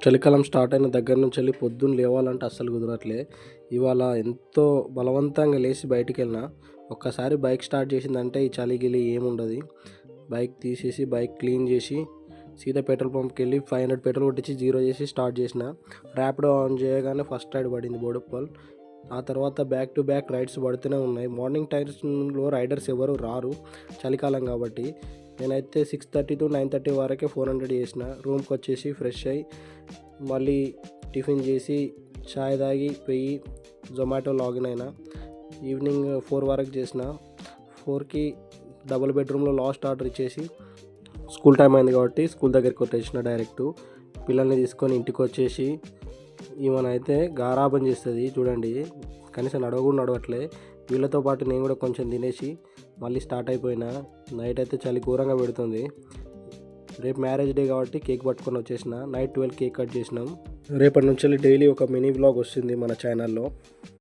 చలికాలం స్టార్ట్ అయిన దగ్గర నుంచి వెళ్ళి పొద్దున్న లేవాలంటే అస్సలు కుదరట్లే. ఇవాళ ఎంతో బలవంతంగా లేచి బయటికెళ్ళినా, ఒక్కసారి బైక్ స్టార్ట్ చేసిందంటే ఈ చలి గిలి ఏముండదు. బైక్ తీసేసి బైక్ క్లీన్ చేసి సీదా పెట్రోల్ పంప్‌కెళ్ళి 500 పెట్రోల్ కొట్టించి జీరో చేసి స్టార్ట్ చేసిన. ర్యాపిడో ఆన్ చేయగానే ఫస్ట్ రైడ్ పడింది బోడుప్పల్. ఆ తర్వాత బ్యాక్ టు బ్యాక్ రైడ్స్ పడుతూనే ఉన్నాయి. మార్నింగ్ టైమ్స్‌లో రైడర్స్ ఎవరు రారు చలికాలం కాబట్టి. నేనైతే 6:30-9:30 వరకే 400 చేసిన. రూమ్‌కొచ్చేసి ఫ్రెష్ అయ్యి మళ్ళీ టిఫిన్ చేసి చాయ్ తాగి పోయి జొమాటో లాగిన్ అయినా. ఈవినింగ్ 4 వరకు చేసిన. 4కి డబుల్ బెడ్రూమ్‌లో లాస్ట్ ఆర్డర్ ఇచ్చేసి స్కూల్ టైం అయింది కాబట్టి స్కూల్ దగ్గరికి వచ్చేసిన డైరెక్టు. పిల్లల్ని తీసుకొని ఇంటికి వచ్చేసి ఈమెనైతే గారాబం చేస్తుంది చూడండి. కనీసం నడవ కూడా నడవట్లే. వీళ్ళతో పాటు నేను కూడా కొంచెం తినేసి మళ్ళీ స్టార్ట్ అయిపోయినా. నైట్ అయితే చలి ఘోరంగా పెడుతుంది. రేపు మ్యారేజ్ డే కాబట్టి కేక్ పట్టుకొని వచ్చేసిన. నైట్ 12 కేక్ కట్ చేసినాం. రేపటి నుంచి డైలీ ఒక మినీ వ్లాగ్ వస్తుంది మన ఛానల్లో.